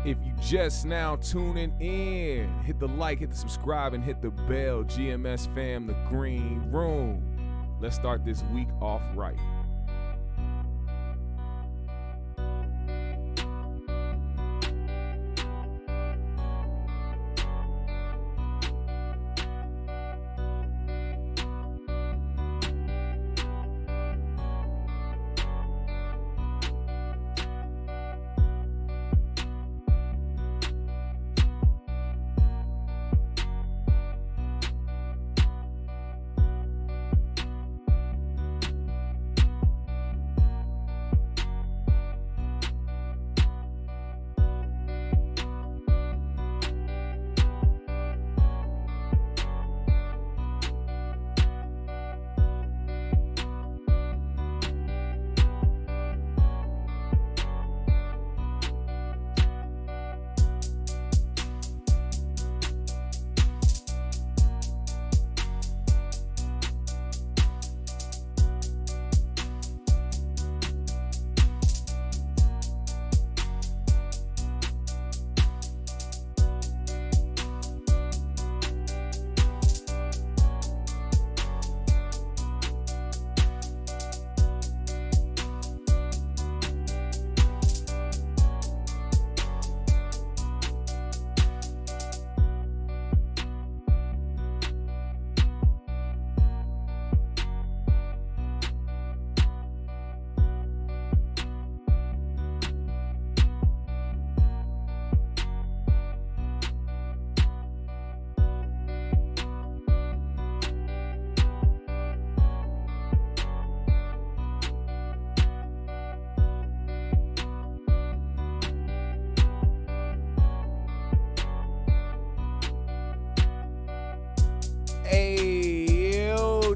If you just now tuning in, hit the like, hit the subscribe, and hit the bell. GMS fam, the green room. Let's start this week off right.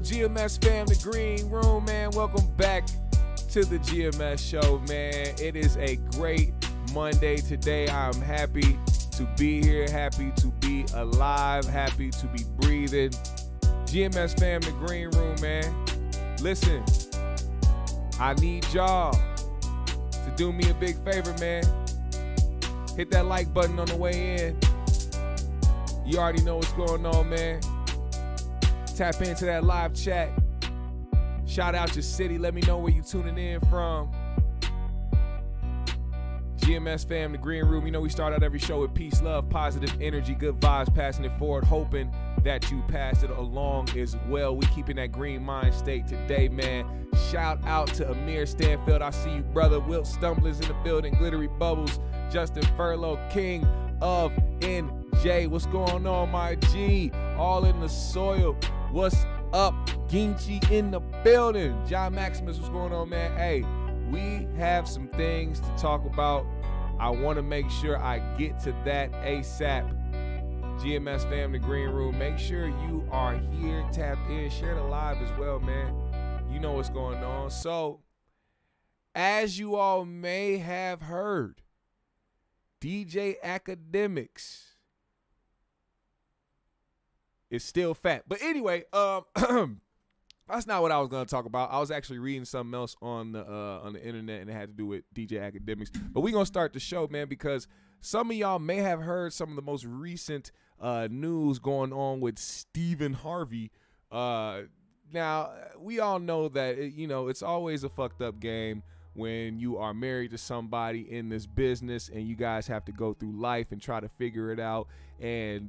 GMS fam, the green room, man. Welcome back to the GMS show, man. It is a great Monday today. I'm happy to be here, happy to be alive, happy to be breathing. GMS fam, the green room, man. Listen, I need y'all to do me a big favor, man. Hit that like button on the way in. You already know what's going on, man. Tap into that live chat. Shout out your city. Let me know where you tuning in from. GMS fam, the green room. You know we start out every show with peace, love, positive energy, good vibes, passing it forward, hoping that you pass it along as well. We keeping that green mind state today, man. Shout out to Amir Stanfield. I see you, brother. Wilt Stumblers in the building. Glittery Bubbles. Justin Furlow, king of NJ. What's going on, my G? All in the soil. What's up? Ginchi in the building. John Maximus, what's going on, man? Hey, we have some things to talk about. I want to make sure I get to that ASAP. GMS fam, the green room. Make sure you are here, tapped in, share the live as well, man. You know what's going on. So, as you all may have heard, DJ Academics is still fat. But anyway, that's not what I was going to talk about. I was actually reading something else on the internet, and it had to do with DJ Academics. But we're going to start the show, man, because some of y'all may have heard some of the most recent news going on with Stephen Harvey. Now, we all know that, it's always a fucked up game when you are married to somebody in this business and you guys have to go through life and try to figure it out. And,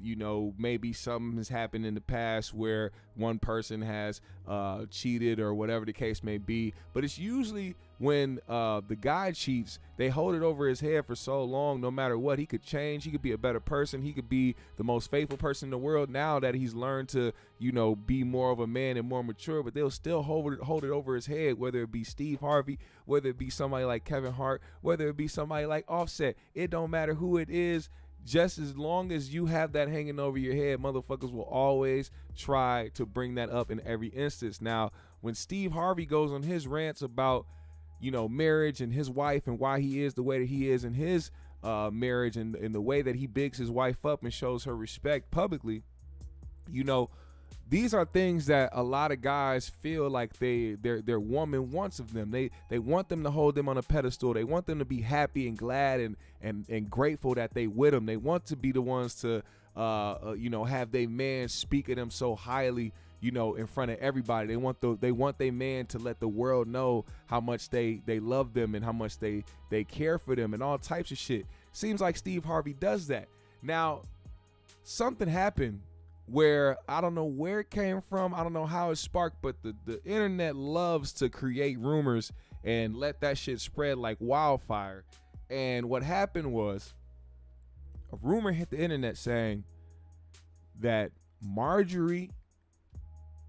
maybe something has happened in the past where one person has cheated or whatever the case may be. But it's usually when the guy cheats, they hold it over his head for so long. No matter what, he could change. He could be a better person. He could be the most faithful person in the world now that he's learned to, be more of a man and more mature. But they'll still hold it over his head, whether it be Steve Harvey, whether it be somebody like Kevin Hart, whether it be somebody like Offset. It don't matter who it is. Just as long as you have that hanging over your head, motherfuckers will always try to bring that up in every instance. Now, when Steve Harvey goes on his rants about, marriage and his wife and why he is the way that he is in his marriage and the way that he bigs his wife up and shows her respect publicly, these are things that a lot of guys feel like their woman wants of them. They want them to hold them on a pedestal. They want them to be happy and glad and grateful that they with them. They want to be the ones to have their man speak of them so highly, in front of everybody. They want their man to let the world know how much they love them and how much they care for them and all types of shit. Seems like Steve Harvey does that. Now, something happened where I don't know where it came from. I don't know how it sparked, but the internet loves to create rumors and let that shit spread like wildfire. And what happened was a rumor hit the internet saying that Marjorie,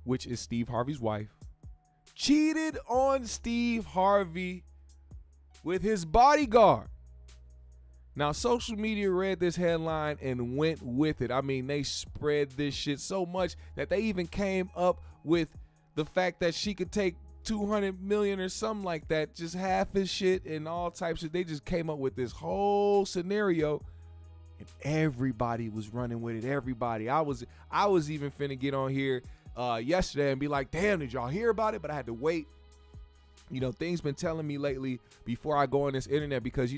which is Steve Harvey's wife, cheated on Steve Harvey with his bodyguard. Now, social media read this headline and went with it. I mean, they spread this shit so much that they even came up with the fact that she could take $200 million or something like that, just half his shit and all types of. They just came up with this whole scenario, and everybody was running with it. Everybody. I was even finna get on here yesterday and be like, damn, did y'all hear about it? But I had to wait. Things been telling me lately before I go on this internet, because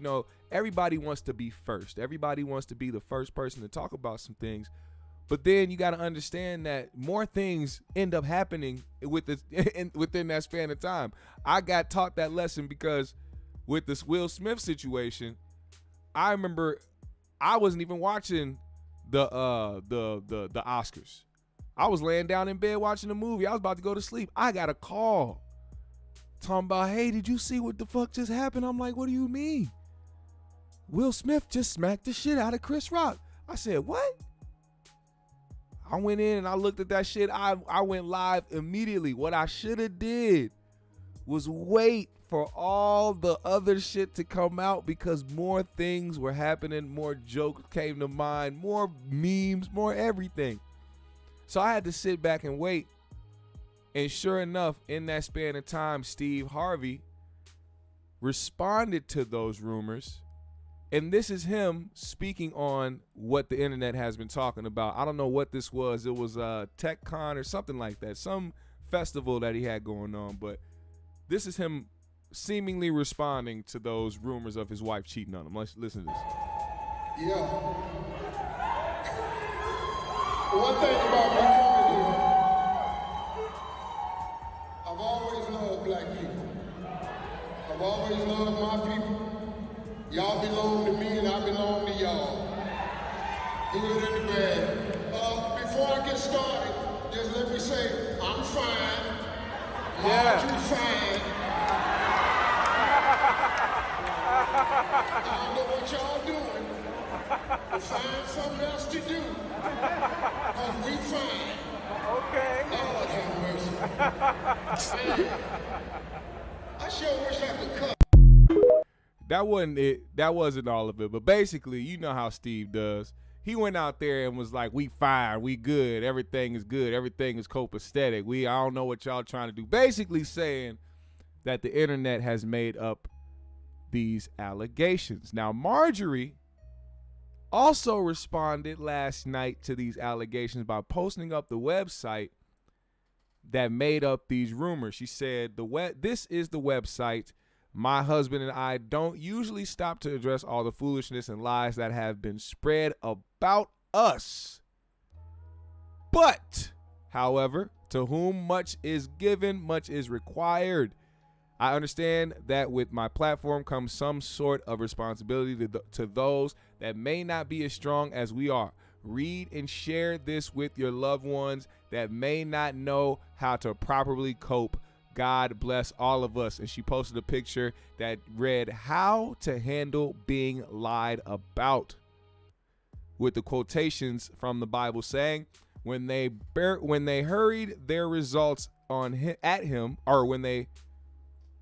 everybody wants to be first. Everybody wants to be the first person to talk about some things. But then you got to understand that more things end up happening within that span of time. I got taught that lesson because with this Will Smith situation, I remember I wasn't even watching the Oscars. I was laying down in bed watching a movie. I was about to go to sleep. I got a call talking about, hey, did you see what the fuck just happened? I'm like, what do you mean? Will Smith just smacked the shit out of Chris Rock. I said, what? I went in and I looked at that shit. I went live immediately. What I should have did was wait for all the other shit to come out, because more things were happening, more jokes came to mind, more memes, more everything. So I had to sit back and wait. And sure enough, in that span of time, Steve Harvey responded to those rumors. And this is him speaking on what the internet has been talking about. I don't know what this was. It was TechCon or something like that. Some festival that he had going on. But this is him seemingly responding to those rumors of his wife cheating on him. Let's listen to this. Yeah. One thing about me coming here, I've always loved black people. I've always loved my people. Y'all belong to me and I belong to y'all. Good and bad. Before I get started, just let me say, I'm fine. Marjorie fine. I don't know what y'all doing, but find something else to do. Cause we fine. Okay. Lord have mercy. Man, I sure wish I could cut. That wasn't it. That wasn't all of it. But basically, you know how Steve does. He went out there and was like, we fine, we good, everything is good, everything is copacetic. I don't know what y'all trying to do. Basically saying that the internet has made up these allegations. Now, Marjorie also responded last night to these allegations by posting up the website that made up these rumors. She said, this is the website. My husband and I don't usually stop to address all the foolishness and lies that have been spread about us. But, however, to whom much is given, much is required. I understand that with my platform comes some sort of responsibility to those that may not be as strong as we are. Read and share this with your loved ones that may not know how to properly cope. God bless all of us. And she posted a picture that read, how to handle being lied about, with the quotations from the Bible saying, when they hurried their results at him, or when they,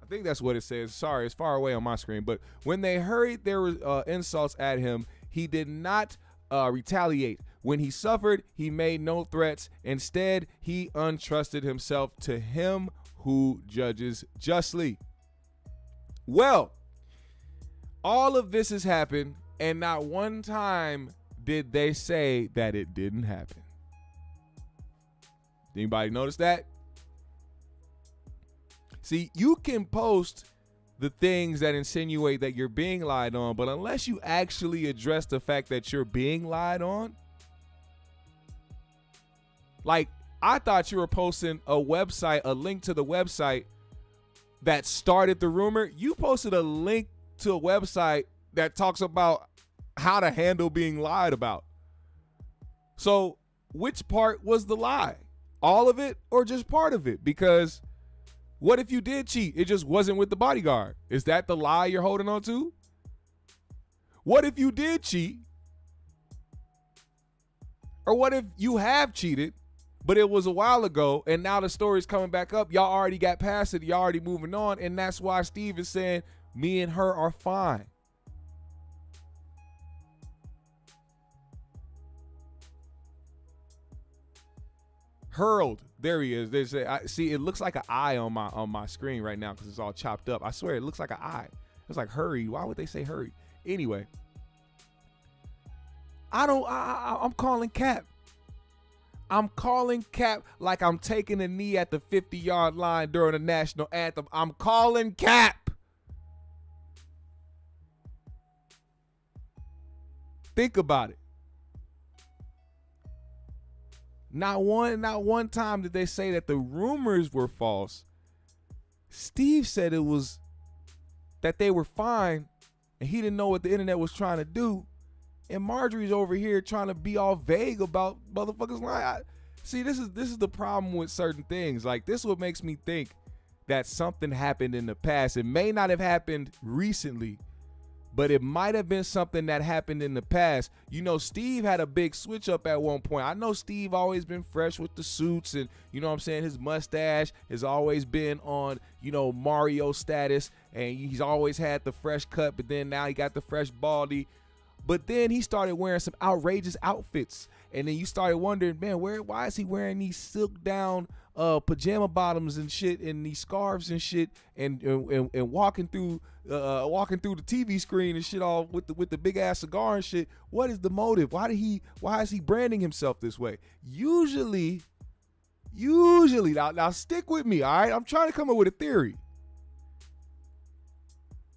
I think that's what it says. Sorry, it's far away on my screen. But when they hurried their insults at him, he did not retaliate. When he suffered, he made no threats. Instead, he untrusted himself to him who judges justly. Well, all of this has happened, and not one time did they say that it didn't happen. Anybody notice that? See, you can post the things that insinuate that you're being lied on, but unless you actually address the fact that you're being lied on, like, I thought you were posting a website, a link to the website that started the rumor. You posted a link to a website that talks about how to handle being lied about. So which part was the lie? All of it or just part of it? Because what if you did cheat? It just wasn't with the bodyguard. Is that the lie you're holding on to? What if you did cheat? Or what if you have cheated, but it was a while ago and now the story's coming back up? Y'all already got past it. Y'all already moving on. And that's why Steve is saying me and her are fine. Hurled. There he is. There's see, it looks like an eye on my screen right now because it's all chopped up. I swear it looks like an eye. It's like hurry. Why would they say hurry? Anyway, I'm calling cap. I'm calling cap like I'm taking a knee at the 50-yard line during the national anthem. I'm calling cap. Think about it. Not one time did they say that the rumors were false. Steve said it was that they were fine and he didn't know what the internet was trying to do. And Marjorie's over here trying to be all vague about motherfuckers lying. See, this is the problem with certain things. Like, this is what makes me think that something happened in the past. It may not have happened recently, but it might have been something that happened in the past. You know, Steve had a big switch up at one point. I know Steve always been fresh with the suits and, you know what I'm saying, his mustache has always been on, you know, Mario status, and he's always had the fresh cut, but then now he got the fresh baldy. But then he started wearing some outrageous outfits, and then you started wondering, man, why is he wearing these silk down pajama bottoms and shit, and these scarves and shit, and walking through the TV screen and shit, all with the big ass cigar and shit. What is the motive? Why is he branding himself this way? Usually, now stick with me, all right? I'm trying to come up with a theory.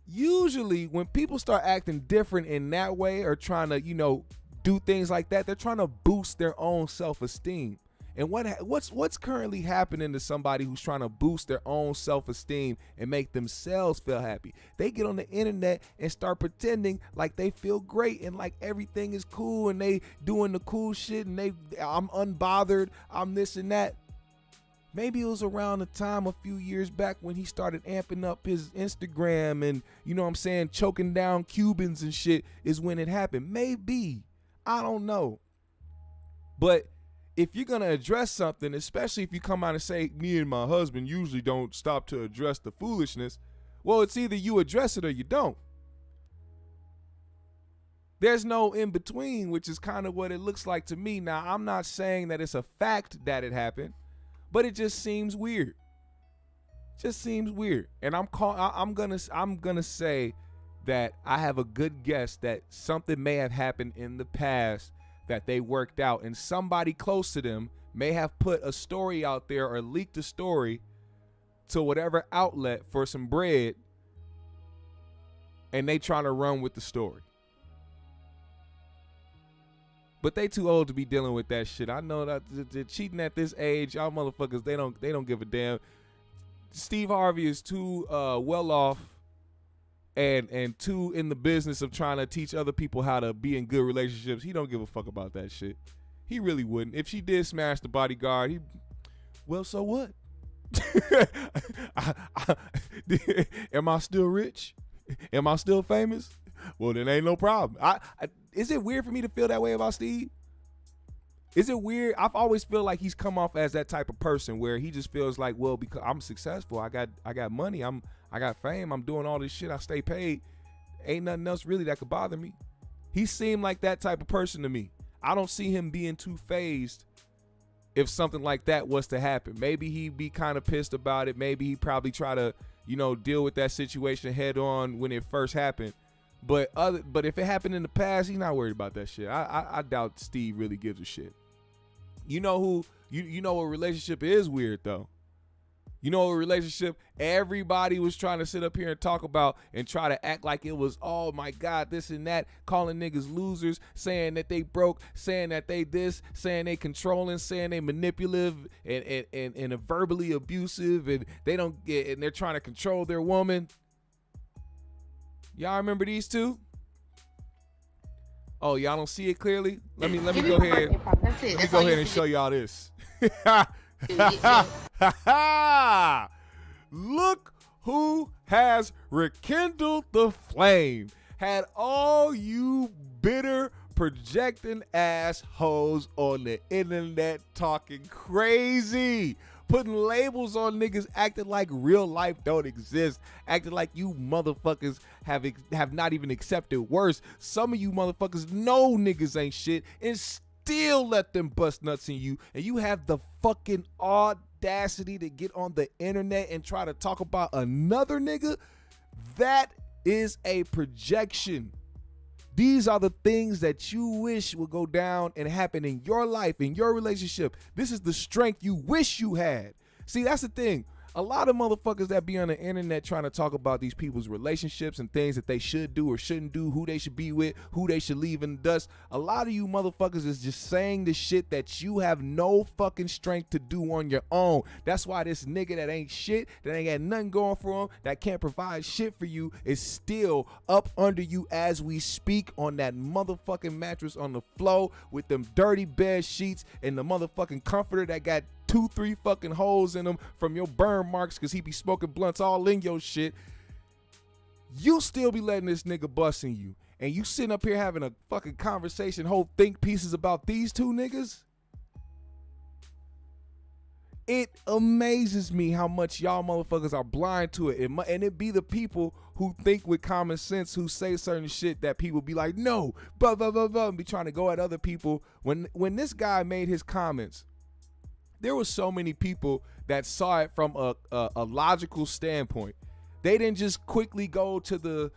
Usually when people start acting different in that way or trying to, you know, do things like that, they're trying to boost their own self-esteem. And what's currently happening to somebody who's trying to boost their own self-esteem and make themselves feel happy? They get on the internet and start pretending like they feel great and like everything is cool and they doing the cool shit and I'm unbothered, I'm this and that. Maybe it was around the time a few years back when he started amping up his Instagram and, you know what I'm saying, choking down Cubans and shit is when it happened. Maybe. I don't know. But if you're going to address something, especially if you come out and say, me and my husband usually don't stop to address the foolishness, well, it's either you address it or you don't. There's no in between, which is kind of what it looks like to me. Now, I'm not saying that it's a fact that it happened, but it just seems weird. Just seems weird. And I'm gonna say that I have a good guess that something may have happened in the past that they worked out, and somebody close to them may have put a story out there or leaked a story to whatever outlet for some bread, and they trying to run with the story. But they too old to be dealing with that shit. I know that they're cheating at this age. Y'all motherfuckers, they don't give a damn. Steve Harvey is too well off and too in the business of trying to teach other people how to be in good relationships. He don't give a fuck about that shit. He really wouldn't. If she did smash the bodyguard, well, so what? Am I still rich? Am I still famous? Well, then ain't no problem. Is it weird for me to feel that way about Steve? Is it weird? I've always feel like he's come off as that type of person where he just feels like, well, because I'm successful, I got money, I got fame, I'm doing all this shit, I stay paid. Ain't nothing else really that could bother me. He seemed like that type of person to me. I don't see him being too fazed if something like that was to happen. Maybe he'd be kind of pissed about it. Maybe he'd probably try to, you know, deal with that situation head on when it first happened. But if it happened in the past, he's not worried about that shit. I doubt Steve really gives a shit. You know who, you know what relationship is weird though. You know a relationship everybody was trying to sit up here and talk about and try to act like it was, oh my God, this and that, calling niggas losers, saying that they broke, saying that they this, saying they controlling, saying they manipulative and verbally abusive, and they don't get, and they're trying to control their woman. Y'all remember these two? Oh, y'all don't see it clearly? Let me go ahead. Let me go ahead and show y'all this. Look who has rekindled the flame. Had all you bitter projecting assholes on the internet talking crazy, putting labels on niggas, acting like real life don't exist, acting like you motherfuckers have not even accepted worse. Some of you motherfuckers know niggas ain't shit and still let them bust nuts in you, and you have the fucking audacity to get on the internet and try to talk about another nigga. That is a projection. These are the things that you wish would go down and happen in your life, in your relationship. This is the strength you wish you had. See, that's the thing. A lot of motherfuckers that be on the internet trying to talk about these people's relationships and things that they should do or shouldn't do, who they should be with, who they should leave in the dust. A lot of you motherfuckers is just saying the shit that you have no fucking strength to do on your own. That's why this nigga that ain't shit, that ain't got nothing going for him, that can't provide shit for you, is still up under you as we speak on that motherfucking mattress on the floor with them dirty bed sheets and the motherfucking comforter that got 2-3 fucking holes in them from your burn marks because he be smoking blunts all in your shit. You still be letting this nigga busting you, and you sitting up here having a fucking conversation, whole think pieces about these two niggas. It amazes me how much y'all motherfuckers are blind to it, and it be the people who think with common sense, who say certain shit that people be like, no, blah blah blah blah, and be trying to go at other people. When this guy made his comments, there was so many people that saw it from a logical standpoint. They didn't just quickly go to the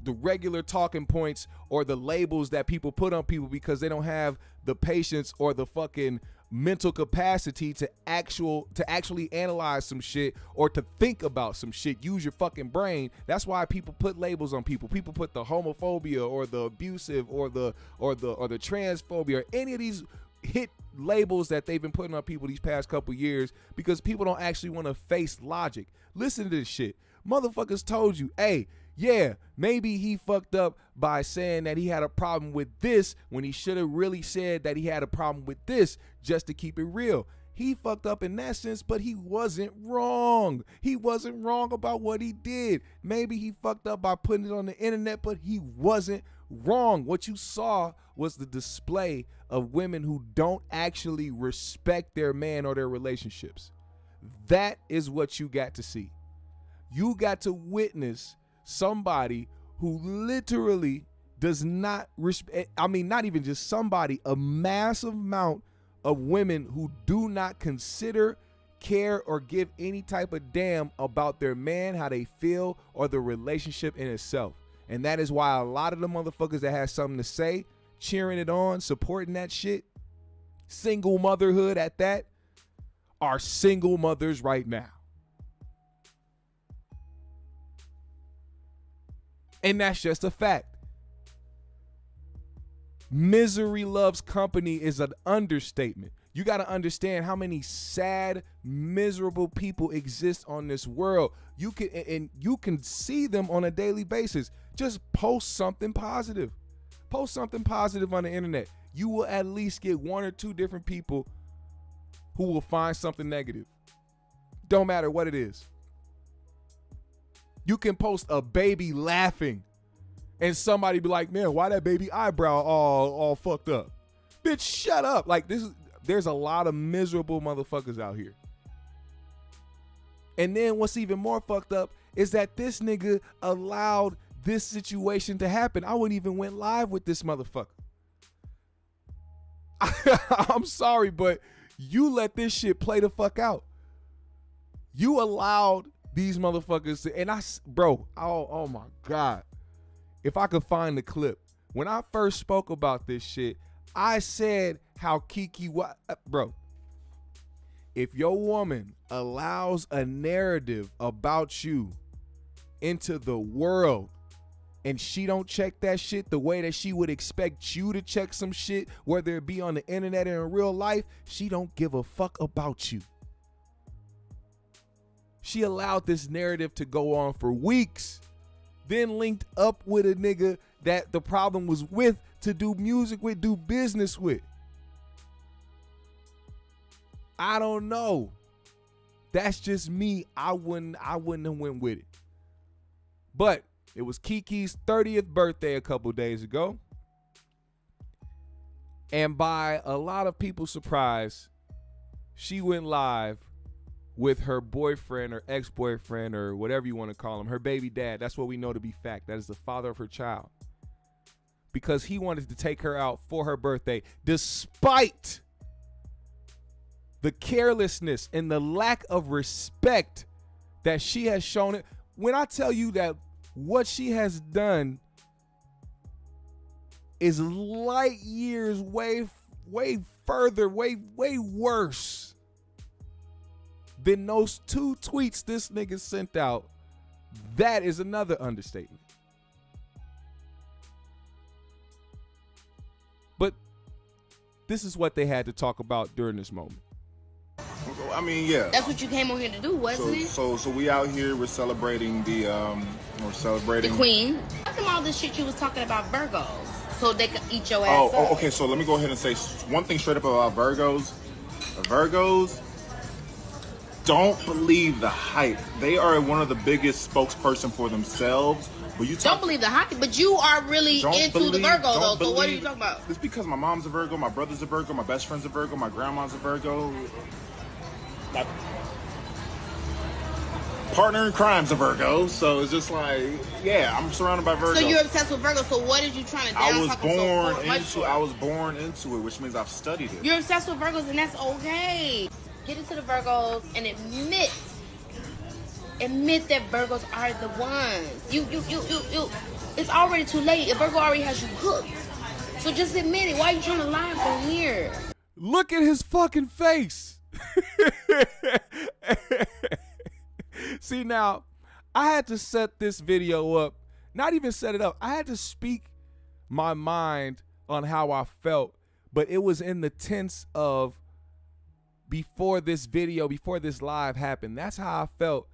regular talking points or the labels that people put on people because they don't have the patience or the fucking mental capacity to actually analyze some shit or to think about some shit. Use your fucking brain. That's why people put labels on people. People put the homophobia or the abusive or the transphobia or any of these hit labels that they've been putting on people these past couple years because people don't actually want to face logic. Listen to this shit. Motherfuckers told you, hey, yeah, maybe he fucked up by saying that he had a problem with this when he should have really said that he had a problem with this, just to keep it real. He fucked up in that sense, but he wasn't wrong. He wasn't wrong about what he did. Maybe he fucked up by putting it on the internet, but he wasn't wrong. What you saw was the display of women who don't actually respect their man or their relationships. That is what you got to see. You got to witness somebody who literally does not respect, I mean, not even just somebody, a massive amount of women who do not consider, care, or give any type of damn about their man, how they feel, or the relationship in itself. And that is why a lot of the motherfuckers that have something to say, cheering it on, supporting that shit, single motherhood at that, are single mothers right now. And that's just a fact. Misery loves company is an understatement. You got to understand how many sad, miserable people exist on this world. You can see them on a daily basis. Just post something positive. Post something positive on the internet. You will at least get one or two different people who will find something negative. Don't matter what it is. You can post a baby laughing and somebody be like, man, why that baby eyebrow all fucked up? Bitch, shut up. Like, there's a lot of miserable motherfuckers out here. And then what's even more fucked up is that this nigga allowed this situation to happen. I wouldn't even went live with this motherfucker. I'm sorry, but you let this shit play the fuck out. You allowed these motherfuckers to, and oh my God. If I could find the clip. When I first spoke about this shit, I said how Kiki, bro, if your woman allows a narrative about you into the world and she don't check that shit the way that she would expect you to check some shit, whether it be on the internet or in real life, she don't give a fuck about you. She allowed this narrative to go on for weeks, then linked up with a nigga that the problem was with to do music with, do business with. I don't know. That's just me. I wouldn't have went with it. But it was Kiki's 30th birthday a couple days ago. And by a lot of people's surprise, she went live with her boyfriend or ex-boyfriend or whatever you want to call him, her baby dad. That's what we know to be fact. That is the father of her child. Because he wanted to take her out for her birthday, despite the carelessness and the lack of respect that she has shown it. When I tell you that what she has done is light years way further, way worse than those 2 tweets this nigga sent out, that is another understatement. But this is what they had to talk about during this moment. I mean, yeah. That's what you came on here to do, wasn't it? So we out here. We're celebrating the Queen. How come all this shit you was talking about Virgos, so they could eat your ass up? Okay. So let me go ahead and say one thing straight up about Virgos. Virgos don't believe the hype. They are one of the biggest spokesperson for themselves. But you don't believe the hype, but you are really into the Virgo though. So what are you talking about? It's because my mom's a Virgo, my brother's a Virgo, my best friend's a Virgo, my grandma's a Virgo. My partner in crime's a Virgo, so it's just like, yeah, I'm surrounded by Virgos. So you're obsessed with Virgo. So what did you trying to do? I was born into it, which means I've studied it. You're obsessed with Virgos, and that's okay. Get into the Virgos and admit that Virgos are the ones. You. It's already too late. A Virgo already has you hooked. So just admit it. Why are you trying to lie from here? Look at his fucking face. See, now, I had to set this video up. Not even set it up. I had to speak my mind on how I felt. But it was in the tense of before this video, before this live happened. That's how I felt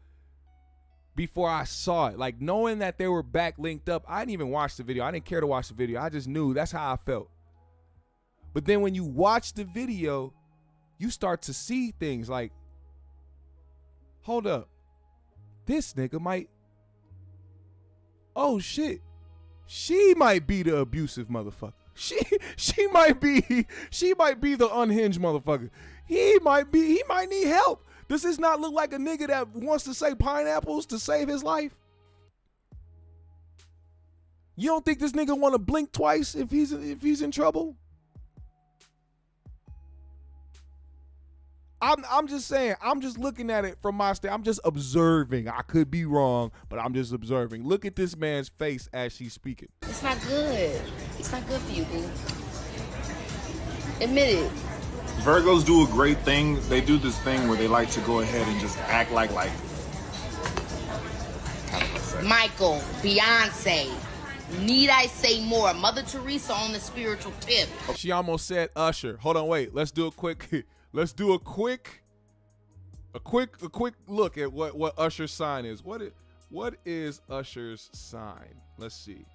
before I saw it. Like, knowing that they were back linked up. I didn't even watch the video. I didn't care to watch the video. I just knew that's how I felt. But then when you watch the video, you start to see things like, hold up, this nigga might, oh shit, she might be the abusive motherfucker. She might be the unhinged motherfucker. He might need help. Does this not look like a nigga that wants to say pineapples to save his life? You don't think this nigga want to blink twice if he's in trouble? I'm just saying, I'm just looking at it from my stand. I'm just observing. I could be wrong, but I'm just observing. Look at this man's face as she's speaking. It's not good. It's not good for you, boo. Admit it. Virgos do a great thing. They do this thing where they like to go ahead and just act like Michael, Beyonce. Need I say more? Mother Teresa on the spiritual tip. She almost said Usher. Hold on, wait. Let's do a quick look at what Usher's sign is. What is Usher's sign? Let's see.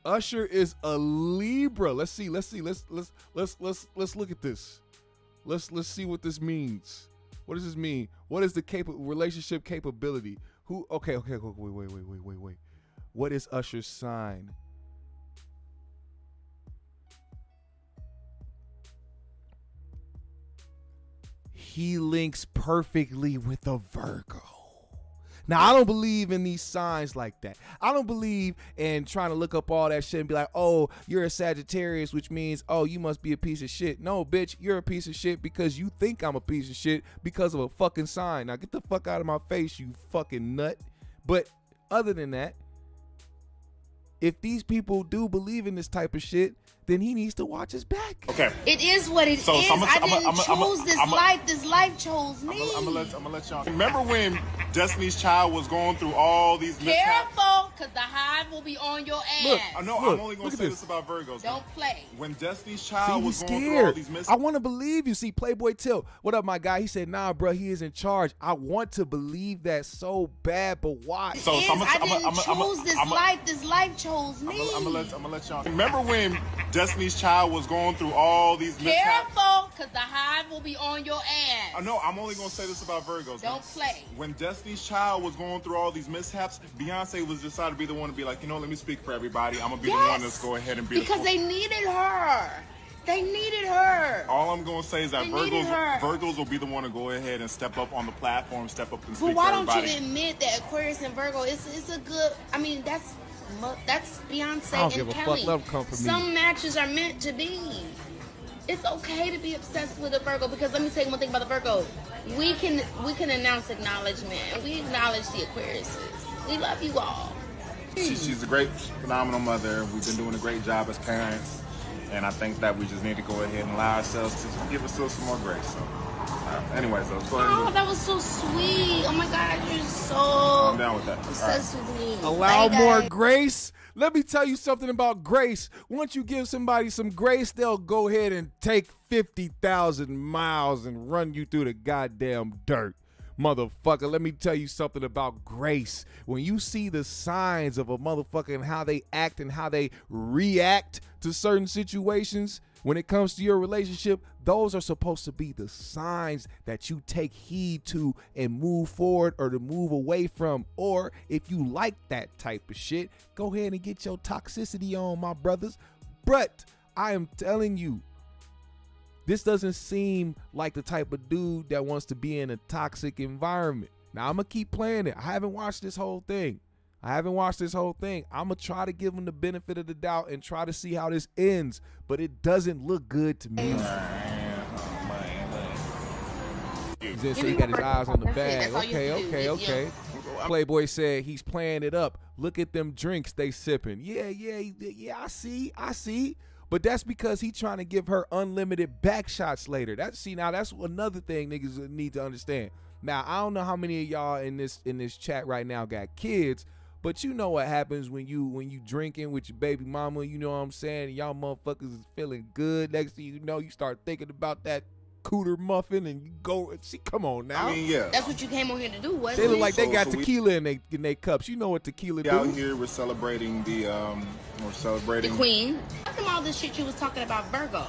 Usher is a Libra. Let's see. Let's look at this. Let's see what this means. What does this mean? What is the relationship capability? Okay, wait. What is Usher's sign? He links perfectly with a Virgo. Now, I don't believe in these signs like that. I don't believe in trying to look up all that shit and be like, oh, you're a Sagittarius, which means, oh, you must be a piece of shit. No, bitch, you're a piece of shit because you think I'm a piece of shit because of a fucking sign. Now, get the fuck out of my face, you fucking nut. But other than that, if these people do believe in this type of shit, then he needs to watch his back. Okay. It is what it is. I didn't choose this life. This life chose me. I'm gonna let y'all. Remember when Destiny's Child was going through all these mishaps? Careful, because the hive will be on your ass. Look, I know. I'm only gonna say this about Virgos. Don't play. When Destiny's See, Child he's was going through all scared. these mishaps. I want to believe you. See, Playboy Tilt, what up, my guy? He said, nah, bro, he is in charge. I want to believe that so bad, but why? I didn't choose this life. This life chose me. I'm gonna let y'all. Remember when Destiny's Child was going through all these mishaps? Careful, because the hive will be on your ass. I know. I'm only gonna say this about Virgos. Don't play. When Destiny's Child was going through all these mishaps, Beyonce was decided to be the one to be like, let me speak for everybody. I'm gonna be the one that's go ahead and be because they needed her. They needed her. All I'm gonna say is that They needed her. Virgos will be the one to go ahead and step up on the platform, step up and speak But why for don't everybody. you admit that Aquarius and Virgo it's a good? I mean, that's Beyonce I don't and give a Kelly. fuck. Love come from me. Some matches are meant to be. It's okay to be obsessed with a Virgo because let me tell you one thing about the Virgo. We can announce acknowledgement and we acknowledge the Aquariuses. We love you all. She's a great, phenomenal mother. We've been doing a great job as parents, and I think that we just need to go ahead and allow ourselves to give ourselves some more grace. So, anyways, let's go ahead. Oh, that was so sweet. Oh my God, you're so I'm down with that. obsessed with me. Allow Bye, more guys. grace. Let me tell you something about grace. Once you give somebody some grace, they'll go ahead and take 50,000 miles and run you through the goddamn dirt. Motherfucker, let me tell you something about grace. When you see the signs of a motherfucker and how they act and how they react to certain situations, when it comes to your relationship, those are supposed to be the signs that you take heed to and move forward or to move away from. Or if you like that type of shit, go ahead and get your toxicity on, my brothers. But I am telling you, this doesn't seem like the type of dude that wants to be in a toxic environment. Now, I'm going to keep playing it. I haven't watched this whole thing. I'm going to try to give him the benefit of the doubt and try to see how this ends. But it doesn't look good to me. He said he got his eyes on the bag. Okay. Playboy said he's playing it up. Look at them drinks they sipping. Yeah, I see. But that's because he trying to give her unlimited back shots later. That's another thing niggas need to understand. Now, I don't know how many of y'all in this chat right now got kids, but you know what happens when you drinking with your baby mama, you know what I'm saying? Y'all motherfuckers is feeling good. Next thing you know, you start thinking about that cooter muffin and you go, see, come on now. I mean, yeah. That's what you came on here to do, wasn't They it? look like they got So tequila in they cups. You know what tequila Out do. here, we're celebrating The queen. Talk about all this shit you was talking about Virgo.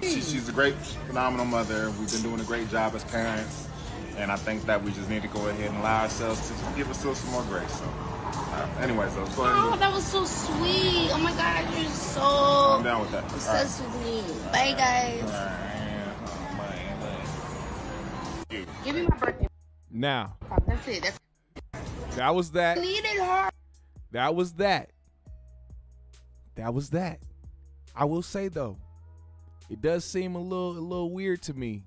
She's a great, phenomenal mother. We've been doing a great job as parents, and I think that we just need to go ahead and allow ourselves to give ourselves some more grace. So, anyways, let's go ahead. Oh, that was so sweet. Oh my God, you're so I'm down with that. obsessed with me. Bye, guys. Give me my birthday. Now, That's it. that was that. I needed her. That was that. I will say though, it does seem a little weird to me.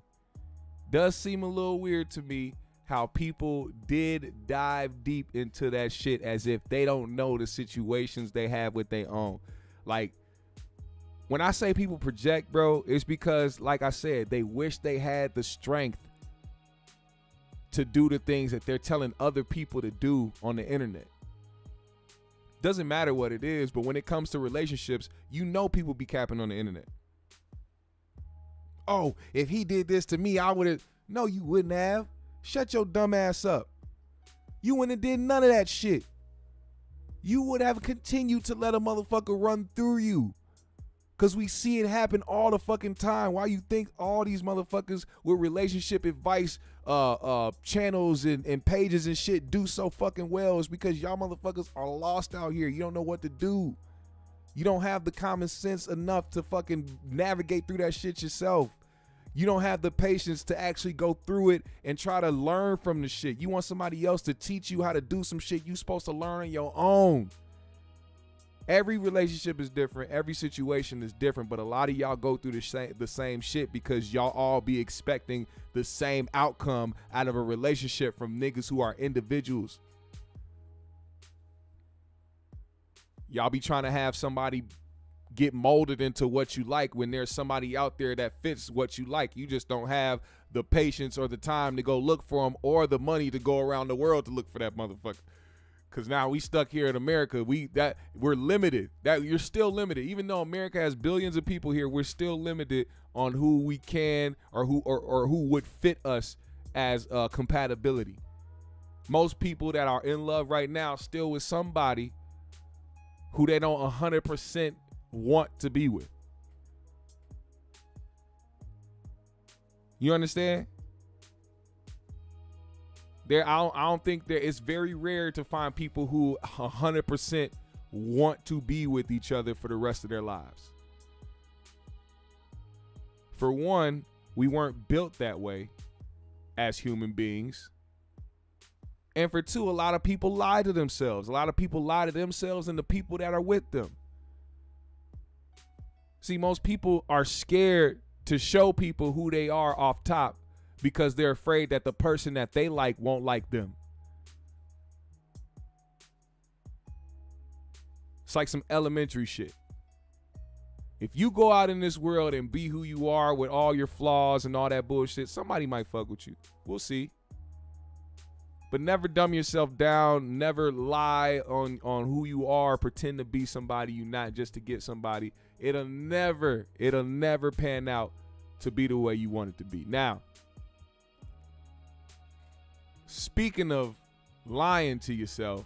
How people did dive deep into that shit as if they don't know the situations they have with their own. Like, when I say people project, bro, it's because, like I said, they wish they had the strength to do the things that they're telling other people to do on the internet. Doesn't matter what it is, but when it comes to relationships, you know people be capping on the internet. Oh, if he did this to me, I would have. No, you wouldn't have. Shut your dumb ass up. You wouldn't have did none of that shit. You would have continued to let a motherfucker run through you. Because we see it happen all the fucking time. Why you think all these motherfuckers with relationship advice channels and pages and shit do so fucking well is because y'all motherfuckers are lost out here. You don't know what to do. You don't have the common sense enough to fucking navigate through that shit yourself. You don't have the patience to actually go through it and try to learn from the shit. You want somebody else to teach you how to do some shit you supposed to learn on your own. Every relationship is different. Every situation is different. But a lot of y'all go through the same shit because y'all all be expecting the same outcome out of a relationship from niggas who are individuals. Y'all be trying to have somebody get molded into what you like when there's somebody out there that fits what you like. You just don't have the patience or the time to go look for them or the money to go around the world to look for that motherfucker. Cause now we stuck here in America. We're limited. That you're still limited. Even though America has billions of people here, we're still limited on who we can or who would fit us as compatibility. Most people that are in love right now still with somebody who they don't 100% want to be with. You understand? I don't think it's very rare to find people who 100% want to be with each other for the rest of their lives. For one, we weren't built that way as human beings. And for two, a lot of people lie to themselves. A lot of people lie to themselves and the people that are with them. See, most people are scared to show people who they are off top because they're afraid that the person that they like won't like them. It's like some elementary shit. If you go out in this world and be who you are with all your flaws and all that bullshit, somebody might fuck with you. We'll see. But never dumb yourself down. Never lie on who you are. Pretend to be somebody you're not just to get somebody. It'll never pan out to be the way you want it to be. Now, speaking of lying to yourself,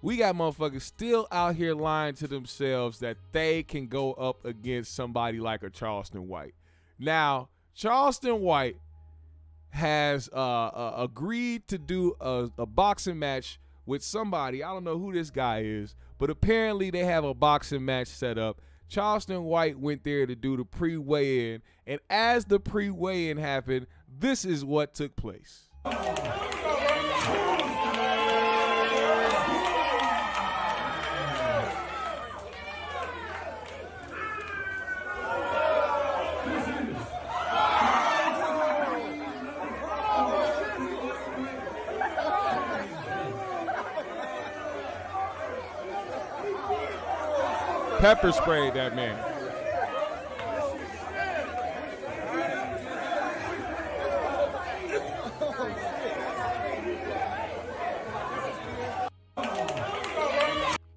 we got motherfuckers still out here lying to themselves that they can go up against somebody like a Charleston White. Now, Charleston White has agreed to do a boxing match with somebody. I don't know who this guy is, but apparently they have a boxing match set up. Charleston White went there to do the pre-weigh-in, and as the pre-weigh-in happened, this is what took place. Pepper sprayed that man.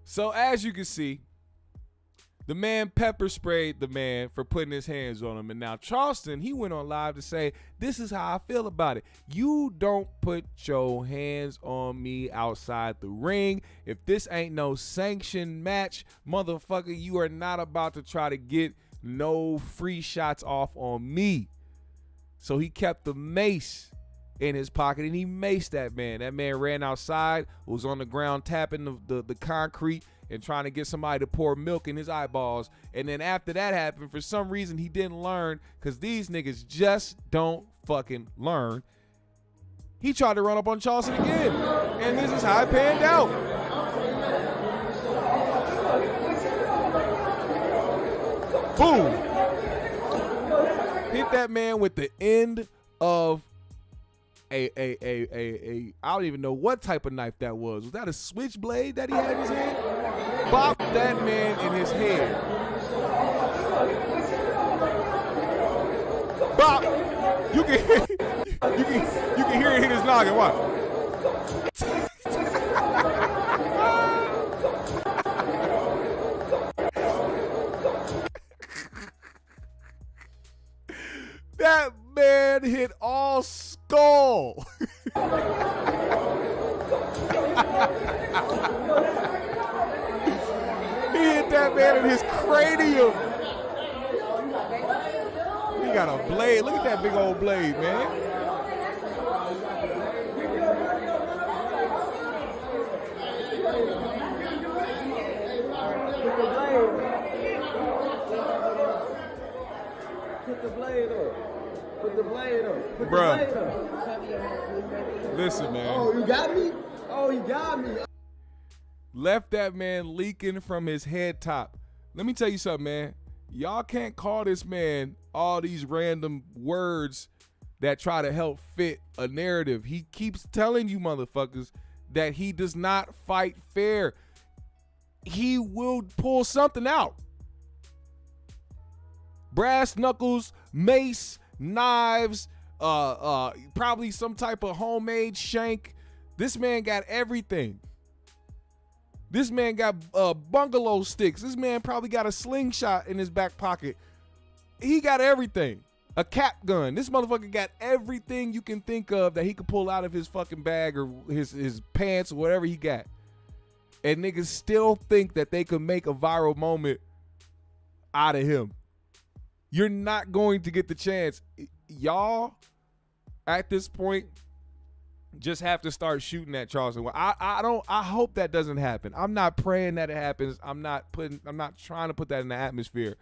So as you can see, the man pepper sprayed the man for putting his hands on him. And now Charleston, he went on live to say, this is how I feel about it. You don't put your hands on me outside the ring. If this ain't no sanctioned match, motherfucker, you are not about to try to get no free shots off on me. So he kept the mace in his pocket and he maced that man. That man ran outside, was on the ground tapping the concrete and trying to get somebody to pour milk in his eyeballs. And then after that happened, for some reason he didn't learn, because these niggas just don't fucking learn. He tried to run up on Charleston again, and this is how it panned out. Boom. Hit that man with the end of a I don't even know what type of knife that was. Was that a switchblade that he had in his hand? Bopped that man in his head. Bop! You can hear it hit his noggin. Watch. That man hit all skull. He hit that man in his cranium. He got a blade. Look at that big old blade, man. Put the blade up. Put the blade up. Put Bruh. the blade up. Listen, man. Oh, you got me? Oh, you got me. Left that man leaking from his head top. Let me tell you something, man. Y'all can't call this man all these random words that try to help fit a narrative. He keeps telling you motherfuckers that he does not fight fair. He will pull something out. Brass knuckles, mace, knives, probably some type of homemade shank. This man got everything. This man got bungalow sticks. This man probably got a slingshot in his back pocket. He got everything. A cap gun. This motherfucker got everything you can think of that he could pull out of his fucking bag or his pants or whatever he got. And niggas still think that they could make a viral moment out of him. You're not going to get the chance. Y'all, at this point, just have to start shooting at Charleston White. I hope that doesn't happen. I'm not praying that it happens. I'm not trying to put that in the atmosphere.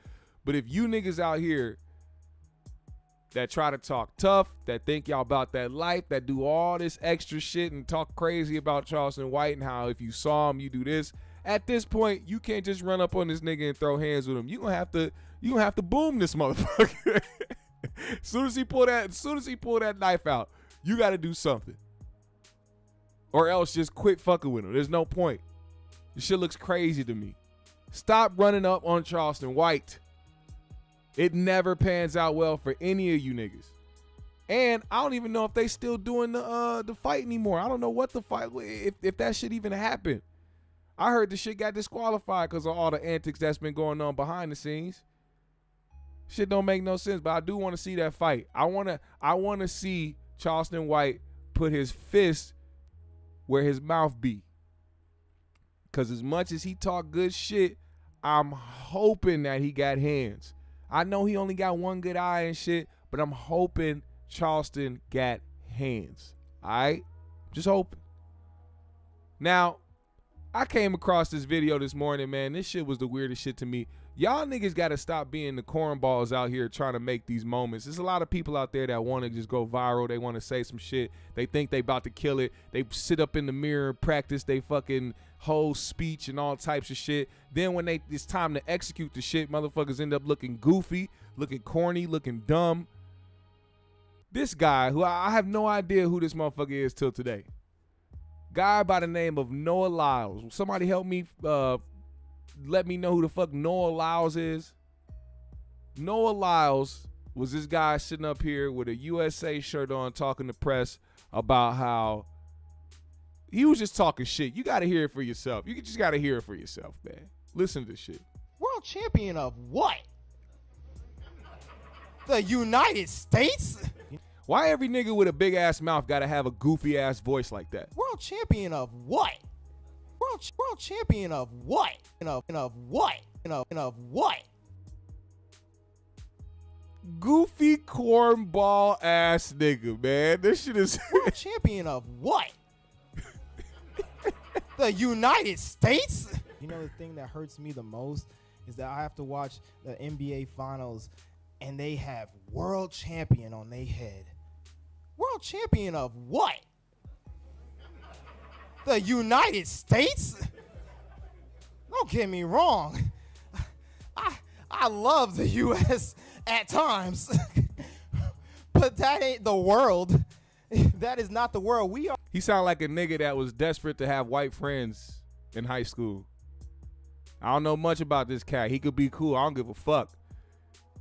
But if you niggas out here that try to talk tough, that think y'all about that life, that do all this extra shit and talk crazy about Charleston White and how if you saw him, you do this. At this point, you can't just run up on this nigga and throw hands with him. You gonna have to boom this motherfucker. As soon as he pull that knife out, you got to do something, or else just quit fucking with him. There's no point. This shit looks crazy to me. Stop running up on Charleston White. It never pans out well for any of you niggas. And I don't even know if they still doing the fight anymore. I don't know what the fight, if that shit even happened. I heard the shit got disqualified because of all the antics that's been going on behind the scenes. Shit don't make no sense, but I do want to see that fight. I want to see Charleston White put his fist where his mouth be. Because as much as he talk good shit, I'm hoping that he got hands. I know he only got one good eye and shit, but I'm hoping Charleston got hands. All right? Just hoping. Now, I came across this video this morning, man. This shit was the weirdest shit to me. Y'all niggas got to stop being the cornballs out here trying to make these moments. There's a lot of people out there that want to just go viral. They want to say some shit. They think they about to kill it. They sit up in the mirror and practice they fucking whole speech and all types of shit. Then when it's time to execute the shit, motherfuckers end up looking goofy, looking corny, looking dumb. This guy, who I have no idea who this motherfucker is till today. Guy by the name of Noah Lyles. Somebody help me let me know who the fuck Noah Lyles is. Noah Lyles was this guy sitting up here with a USA shirt on talking to press about how he was just talking shit. You got to hear it for yourself. You just got to hear it for yourself, man. Listen to this shit. World champion of what? The United States? Why every nigga with a big ass mouth got to have a goofy ass voice like that? World champion of what? World champion of what? Of what? Of what? Goofy cornball ass nigga, man. This shit is world champion of what? The United States? You know, the thing that hurts me the most is that I have to watch the NBA finals and they have world champion on their head. World champion of what? The United States? Don't get me wrong. I love the U.S. at times. But that ain't the world. That is not the world. We are. He sound like a nigga that was desperate to have white friends in high school. I don't know much about this cat. He could be cool. I don't give a fuck.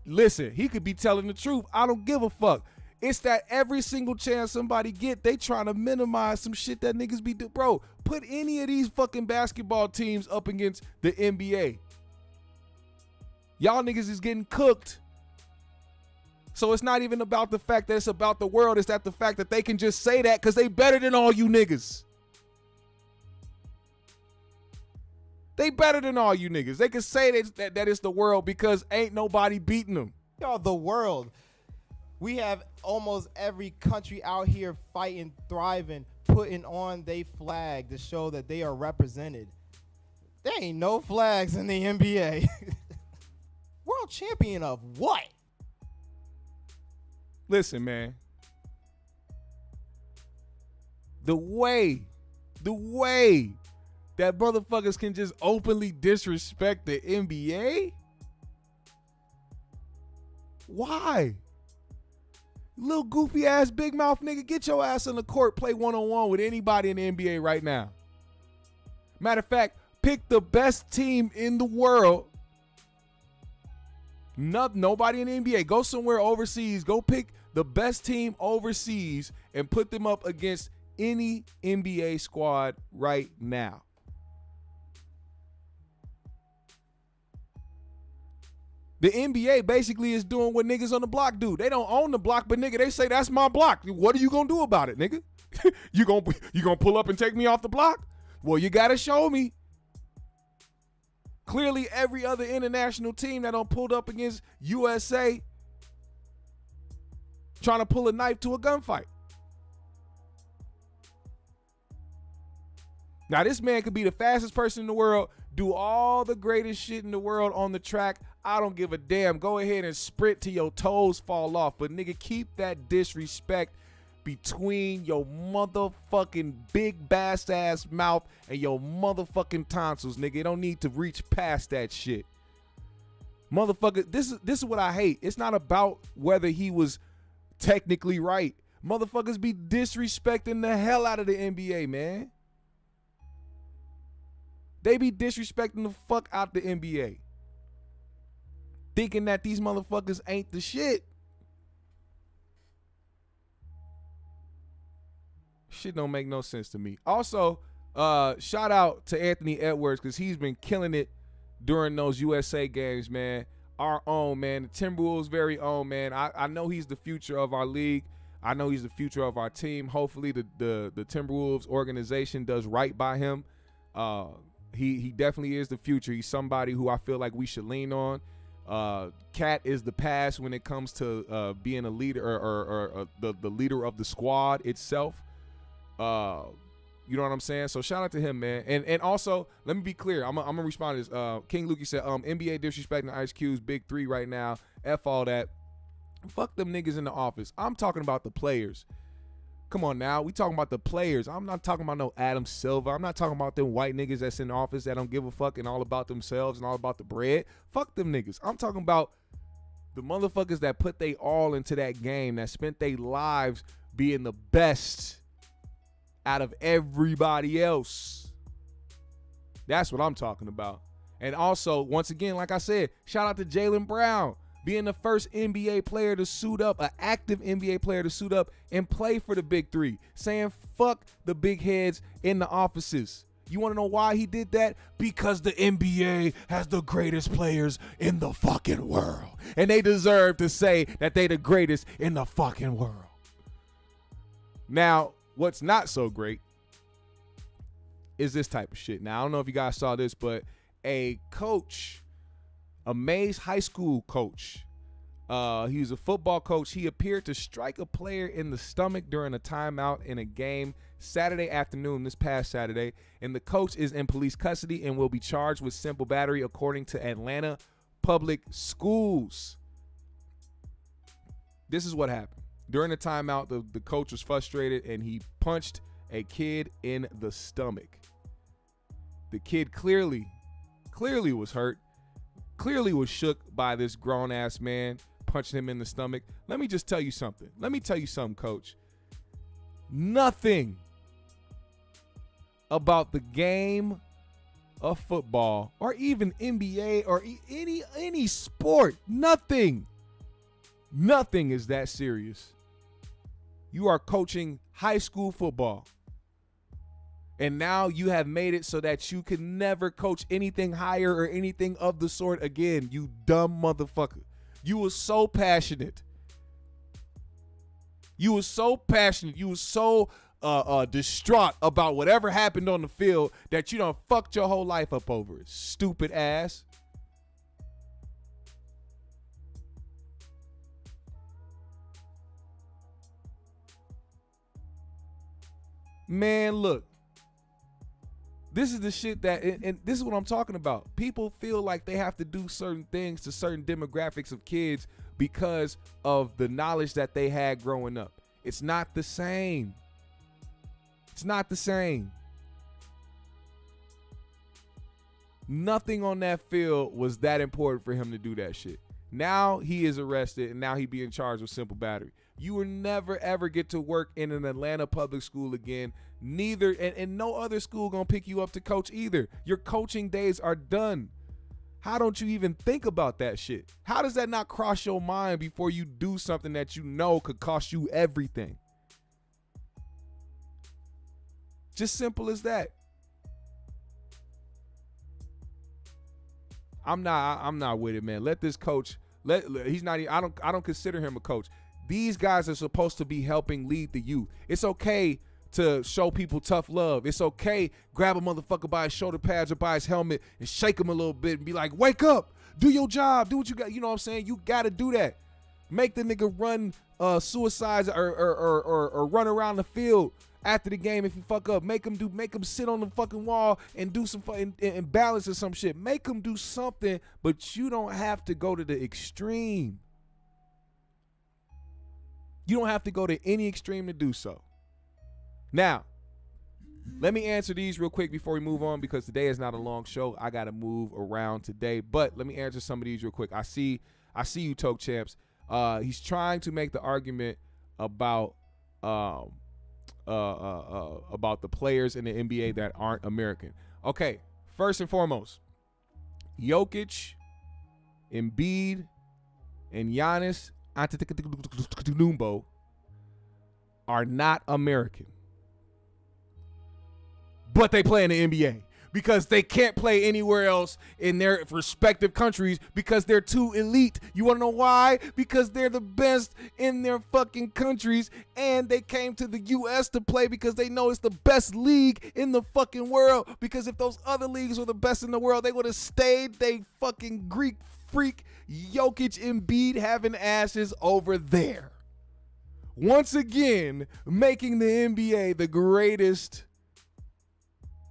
Listen, he could be telling the truth. I don't give a fuck. It's that every single chance somebody get, they trying to minimize some shit that niggas be doing. Bro, put any of these fucking basketball teams up against the NBA. Y'all niggas is getting cooked. So it's not even about the fact that it's about the world. It's that the fact that they can just say that because they better than all you niggas. They better than all you niggas. They can say that it's the world because ain't nobody beating them. Y'all, the world. We have almost every country out here fighting, thriving, putting on their flag to show that they are represented. There ain't no flags in the NBA. World champion of what? Listen, man. The way that motherfuckers can just openly disrespect the NBA? Why? Little goofy ass big mouth nigga, get your ass on the court, play one-on-one with anybody in the NBA right now. Matter of fact, pick the best team in the world. Nobody in the NBA. Go somewhere overseas. Go pick the best team overseas and put them up against any NBA squad right now. The NBA basically is doing what niggas on the block do. They don't own the block, but nigga, they say that's my block. What are you gonna do about it, nigga? you gonna pull up and take me off the block? Well, you gotta show me. Clearly, every other international team that don't pulled up against USA trying to pull a knife to a gunfight. Now, this man could be the fastest person in the world, do all the greatest shit in the world on the track. I don't give a damn. Go ahead and sprint till your toes fall off. But, nigga, keep that disrespect between your motherfucking big bass ass mouth and your motherfucking tonsils, nigga. You don't need to reach past that shit. Motherfucker, this is what I hate. It's not about whether he was technically right. Motherfuckers be disrespecting the hell out of the NBA, man. They be disrespecting the fuck out the NBA. Thinking that these motherfuckers ain't the shit. Shit don't make no sense to me. Also, shout out to Anthony Edwards because he's been killing it during those USA games, man. Our own, man. The Timberwolves' very own, man. I know he's the future of our league. I know he's the future of our team. Hopefully the Timberwolves organization does right by him. He definitely is the future. He's somebody who I feel like we should lean on. Cat is the past when it comes to being a leader or the leader of the squad itself. You know what I'm saying? So shout out to him, man. And also, let me be clear. I'm gonna respond to this. King Lukey said, NBA disrespecting Ice Cube's big three right now. F all that. Fuck them niggas in the office. I'm talking about the players. Come on now. We talking about the players. I'm not talking about no Adam Silver. I'm not talking about them white niggas that's in the office that don't give a fuck and all about themselves and all about the bread. Fuck them niggas. I'm talking about the motherfuckers that put they all into that game, that spent their lives being the best out of everybody else. That's what I'm talking about. And also, once again, like I said, shout out to Jaylen Brown being the first NBA player to suit up, an active NBA player to suit up and play for the big three, saying fuck the big heads in the offices. You want to know why he did that? Because the NBA has the greatest players in the fucking world. And they deserve to say that they the greatest in the fucking world. Now, what's not so great is this type of shit. Now, I don't know if you guys saw this, but a coach, a Mays High School coach, he was a football coach. He appeared to strike a player in the stomach during a timeout in a game Saturday afternoon, this past Saturday, and the coach is in police custody and will be charged with simple battery according to Atlanta Public Schools. This is what happened. During the timeout, the coach was frustrated and he punched a kid in the stomach. The kid clearly was hurt, clearly was shook by this grown-ass man punching him in the stomach. Let me just tell you something. Let me tell you something, coach. Nothing about the game of football or even NBA or any sport, nothing is that serious. You are coaching high school football. And now you have made it so that you can never coach anything higher or anything of the sort again, you dumb motherfucker. You were so passionate. You were so passionate. You were so distraught about whatever happened on the field that you done fucked your whole life up over it. Stupid ass. Man, look. This is the shit that, and this is what I'm talking about. People feel like they have to do certain things to certain demographics of kids because of the knowledge that they had growing up. It's not the same. It's not the same. Nothing on that field was that important for him to do that shit. Now he is arrested and now he being charged with simple battery. You will never ever get to work in an Atlanta public school again. Neither, and no other school gonna pick you up to coach either. Your coaching days are done. How don't you even think about that shit? How does that not cross your mind before you do something that you know could cost you everything? Just simple as that. I'm not with it, man. Let this coach, he's not, I don't consider him a coach. These guys are supposed to be helping lead the youth. It's okay to show people tough love. It's okay, grab a motherfucker by his shoulder pads or by his helmet and shake him a little bit and be like, wake up, do your job, do what you got. You know what I'm saying? You got to do that. Make the nigga run suicides or run around the field after the game if you fuck up. Make him sit on the fucking wall and do some and balance or some shit. Make him do something, but you don't have to go to the extreme. You don't have to go to any extreme to do so. Now, let me answer these real quick before we move on, because today is not a long show. I got to move around today, but let me answer some of these real quick. I see you, Toke Champs. He's trying to make the argument about the players in the NBA that aren't American. Okay, first and foremost, Jokic, Embiid, and Giannis Antetokounmpo are not American, but they play in the NBA because they can't play anywhere else in their respective countries because they're too elite. You want to know why? Because they're the best in their fucking countries, and they came to the U.S. to play because they know it's the best league in the fucking world. Because if those other leagues were the best in the world, they would have stayed they fucking Greek freak Jokic, Embiid having asses over there. Once again, making the NBA the greatest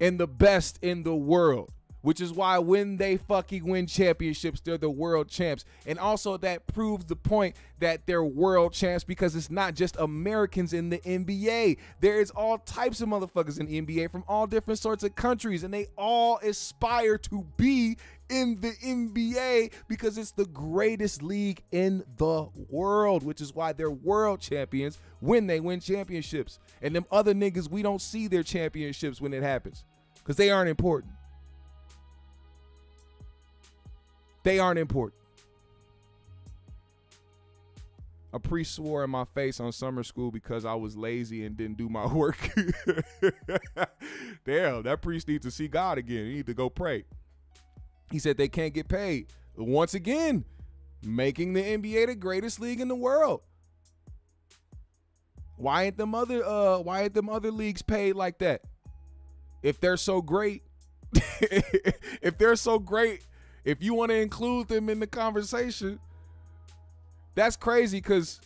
and the best in the world, which is why when they fucking win championships, they're the world champs. And also that proves the point that they're world champs because it's not just Americans in the NBA. There is all types of motherfuckers in the NBA from all different sorts of countries, and they all aspire to be in the NBA because it's the greatest league in the world, which is why they're world champions when they win championships. And them other niggas, we don't see their championships when it happens because they aren't important. They aren't important. A priest swore in my face on summer school because I was lazy and didn't do my work. Damn, that priest needs to see God again. He need to go pray. He said they can't get paid. Once again, making the NBA the greatest league in the world. Why ain't them other leagues paid like that? If they're so great, if they're so great, if you want to include them in the conversation, that's crazy because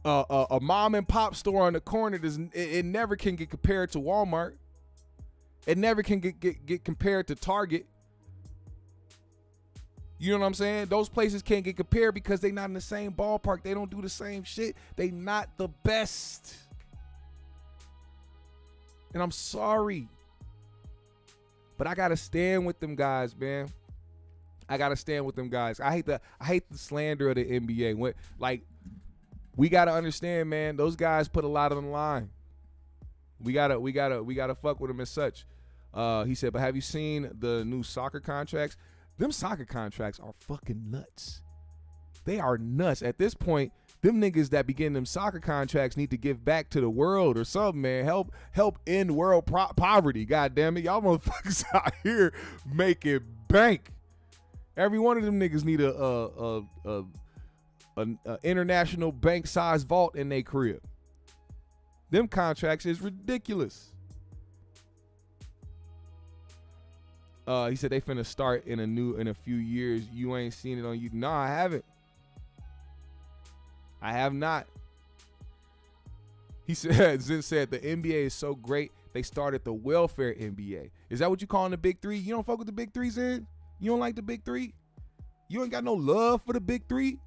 a mom and pop store on the corner it never can get compared to Walmart. It never can get compared to Target. You know what I'm saying? Those places can't get compared because they're not in the same ballpark. They don't do the same shit. They not the best. And I'm sorry, but I gotta stand with them guys, man. I gotta stand with them guys. I hate the slander of the NBA. We gotta understand, man. Those guys put a lot on the line. We gotta fuck with them as such. He said, but have you seen the new soccer contracts? Them soccer contracts are fucking nuts. They are nuts. At this point, them niggas that begin them soccer contracts need to give back to the world or something, man. Help end world poverty. God damn it. Y'all motherfuckers out here making bank. Every one of them niggas need a international bank size vault in their crib. Them contracts is ridiculous. He said they finna start in a few years. You ain't seen it on you. No, I haven't. I have not. He said, Zen said the NBA is so great they started the welfare NBA. Is that what you calling the big three? You don't fuck with the big three, Zen? You don't like the big three? You ain't got no love for the big three?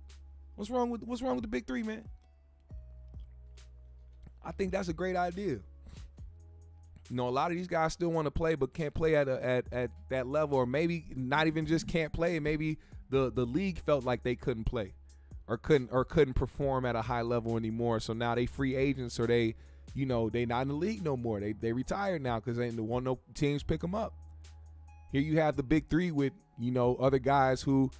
What's wrong with the big three, man? I think that's a great idea. You know, a lot of these guys still want to play, but can't play at that level, or maybe not even just can't play. Maybe the league felt like they couldn't play, or couldn't perform at a high level anymore. So now they free agents, or they not in the league no more. They retired now because they don't want no teams pick them up. Here you have the big three with other guys who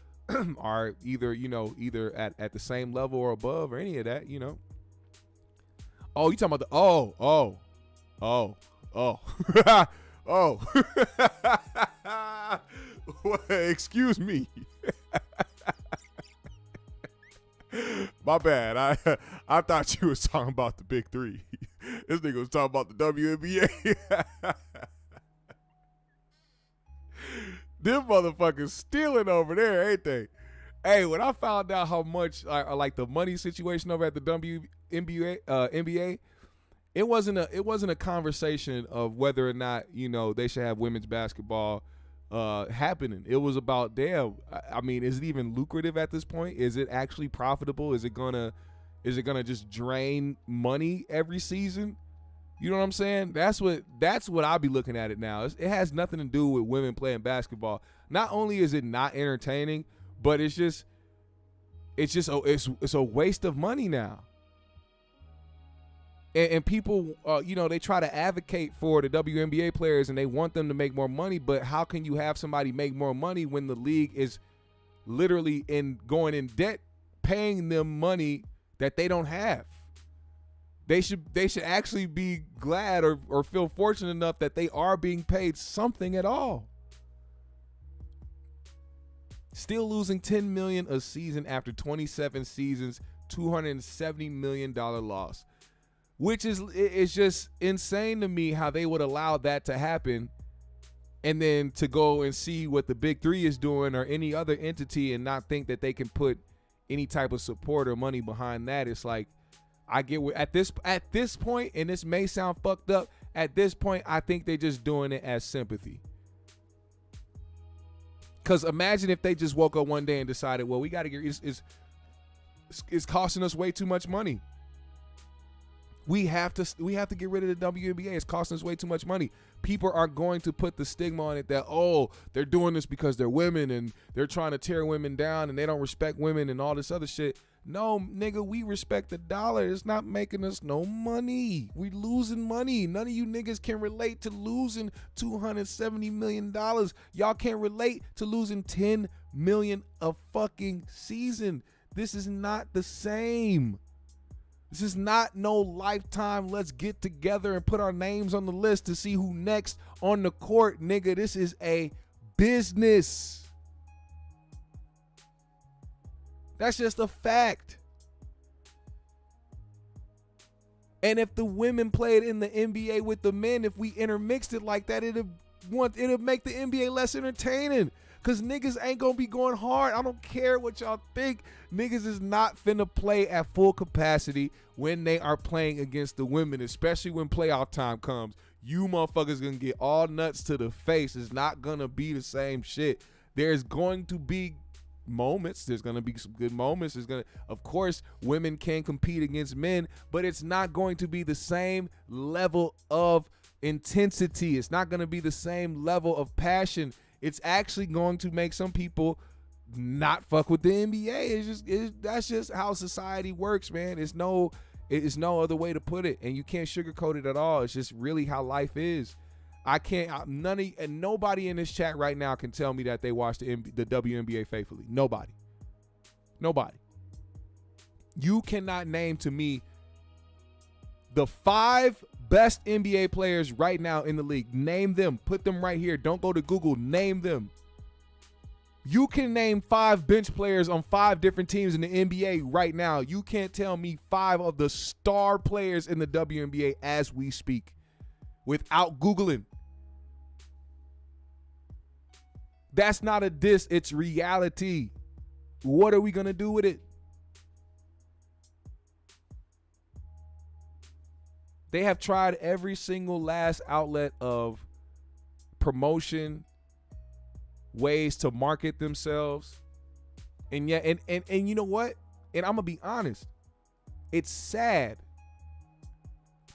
are either at the same level or above or any of that, Oh, you talking about oh. Well, excuse me. My bad. I thought you was talking about the big three. This nigga was talking about the WNBA. Them motherfuckers stealing over there, ain't they? Hey, when I found out how much like the money situation over at the NBA, it wasn't a conversation of whether or not they should have women's basketball happening. It was about, damn, I mean, is it even lucrative at this point? Is it actually profitable? Is it gonna just drain money every season? You know what I'm saying? That's what I'll be looking at it now. It has nothing to do with women playing basketball. Not only is it not entertaining, but it's a waste of money now. And people, they try to advocate for the WNBA players and they want them to make more money. But how can you have somebody make more money when the league is literally going in debt, paying them money that they don't have? They should actually be glad or feel fortunate enough that they are being paid something at all. Still losing $10 million a season after 27 seasons, $270 million loss. Which is just insane to me how they would allow that to happen, and then to go and see what the big three is doing or any other entity and not think that they can put any type of support or money behind that. It's like, I get at this point, and this may sound fucked up, at this point I think they're just doing it as sympathy. Because imagine if they just woke up one day and decided, well, we got to get it's costing us way too much money. We have to get rid of the WNBA. It's costing us way too much money. People are going to put the stigma on it that, oh, they're doing this because they're women and they're trying to tear women down and they don't respect women and all this other shit. No, nigga, we respect the dollar. It's not making us no money. We losing money. None of you niggas can relate to losing $270 million. Y'all can't relate to losing $10 million a fucking season. This is not the same. This is not no Lifetime, let's get together and put our names on the list to see who next on the court, nigga. This is a business. That's just a fact. And if the women played in the NBA with the men, if we intermixed it like that, it'll make the NBA less entertaining. Cause niggas ain't gonna be going hard. I don't care what y'all think. Niggas is not finna play at full capacity when they are playing against the women, especially when playoff time comes. You motherfuckers gonna get all nuts to the face. It's not gonna be the same shit. There's going to be moments. There's gonna be some good moments. Of course, women can compete against men, but it's not going to be the same level of intensity. It's not gonna be the same level of passion. It's actually going to make some people not fuck with the NBA. That's just how society works, man. It's no other way to put it, and you can't sugarcoat it at all. It's just really how life is. Nobody in this chat right now can tell me that they watch the WNBA faithfully. Nobody. You cannot name to me the 5 best NBA players right now in the league. Name them. Put them right here. Don't go to Google. Name them. You can name 5 bench players on 5 different teams in the NBA right now. You can't tell me 5 of the star players in the WNBA as we speak without Googling. That's not a diss. It's reality. What are we going to do with it? They have tried every single last outlet of promotion, ways to market themselves. And yet, and you know what? And I'm going to be honest. It's sad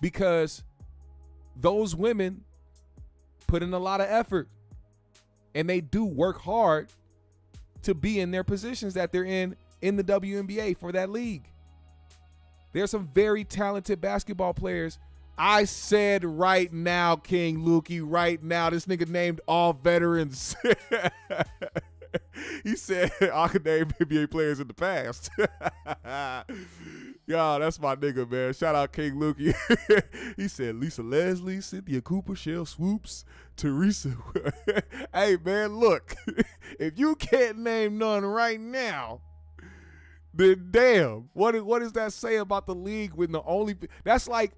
because those women put in a lot of effort and they do work hard to be in their positions that they're in the WNBA for that league. There's some very talented basketball players. I said right now, King Lukey, right now. This nigga named all veterans. He said I could name NBA players in the past. Y'all, that's my nigga, man. Shout out King Lukey. He said Lisa Leslie, Cynthia Cooper, Shell Swoops, Teresa. Hey, man, look. If you can't name none right now, then damn. What does that say about the league when the only that's like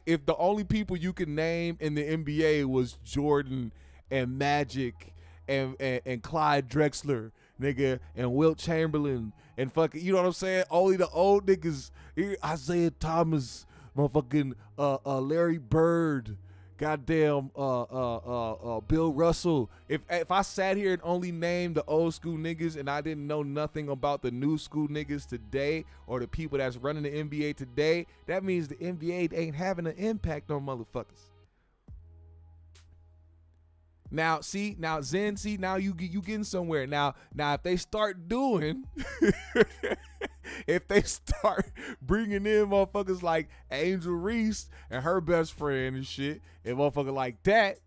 if the only people you can name in the NBA was Jordan and Magic and Clyde Drexler, nigga, and Wilt Chamberlain and fucking, you know what I'm saying? Only the old niggas, Isaiah Thomas, motherfucking Larry Bird, goddamn Bill Russell. If I sat here and only named the old school niggas and I didn't know nothing about the new school niggas today or the people that's running the NBA today, that means the NBA ain't having an impact on motherfuckers. Now, Zen, now you getting somewhere. Now if they start doing, if they start bringing in motherfuckers like Angel Reese and her best friend and shit, and motherfucker like that,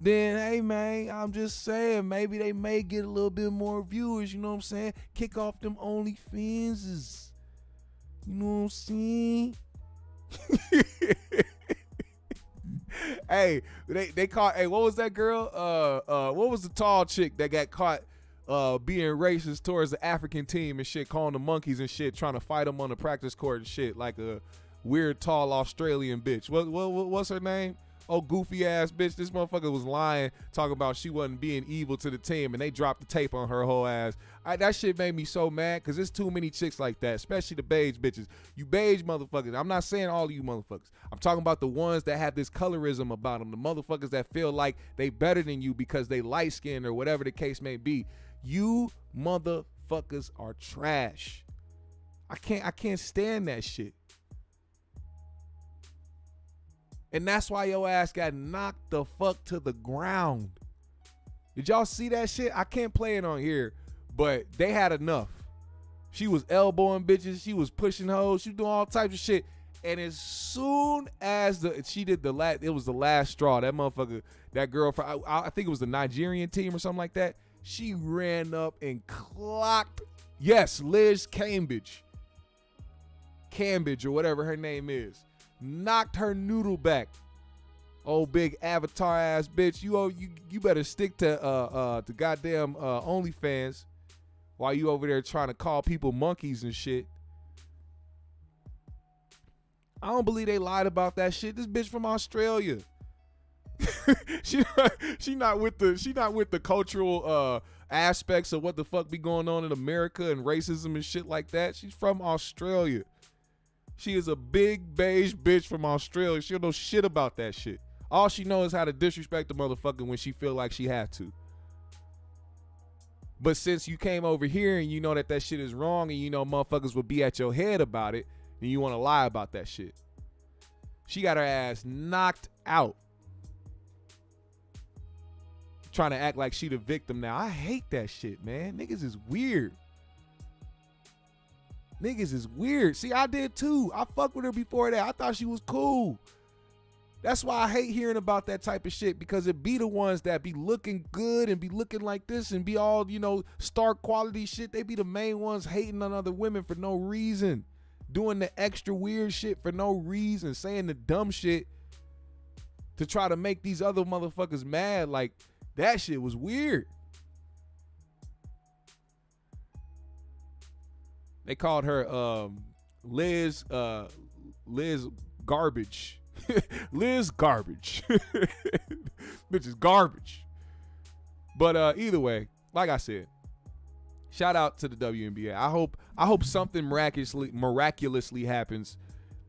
then hey man, I'm just saying maybe they may get a little bit more viewers. You know what I'm saying? Kick off them OnlyFanses. You know what I'm saying? Hey, they caught. Hey, what was that girl? What was the tall chick that got caught being racist towards the African team and shit, calling them monkeys and shit, trying to fight them on the practice court and shit, like a weird tall Australian bitch. What's her name? Oh, goofy ass bitch. This motherfucker was lying, talking about she wasn't being evil to the team, and they dropped the tape on her whole ass. That shit made me so mad because there's too many chicks like that, especially the beige bitches. You beige motherfuckers. I'm not saying all of you motherfuckers. I'm talking about the ones that have this colorism about them, the motherfuckers that feel like they better than you because they light skinned or whatever the case may be. You motherfuckers are trash. I can't stand that shit. And that's why your ass got knocked the fuck to the ground. Did y'all see that shit? I can't play it on here, but they had enough. She was elbowing bitches. She was pushing hoes. She was doing all types of shit. And as soon as it was the last straw. That motherfucker, that girl, I think it was the Nigerian team or something like that. She ran up and clocked, yes, Liz Cambridge or whatever her name is. Knocked her noodle back. Old big avatar ass bitch. You better stick to goddamn OnlyFans while you over there trying to call people monkeys and shit. I don't believe they lied about that shit. This bitch from Australia. she not with the cultural aspects of what the fuck be going on in America and racism and shit like that. She's from Australia. She is a big beige bitch from Australia. She don't know shit about that shit. All she knows is how to disrespect the motherfucker when she feel like she had to. But since you came over here and you know that shit is wrong and you know motherfuckers will be at your head about it, then you want to lie about that shit. She got her ass knocked out. Trying to act like she the victim now. I hate that shit, man. Niggas is weird. Niggas is weird. See, I did too. I fucked with her before that. I thought she was cool. That's why I hate hearing about that type of shit, because it be the ones that be looking good and be looking like this and be all, star quality shit. They be the main ones hating on other women for no reason. Doing the extra weird shit for no reason. Saying the dumb shit to try to make these other motherfuckers mad. Like, that shit was weird. They called her Liz Garbage. Liz Garbage. Bitch is garbage. But either way, like I said, shout out to the WNBA. I hope something miraculously happens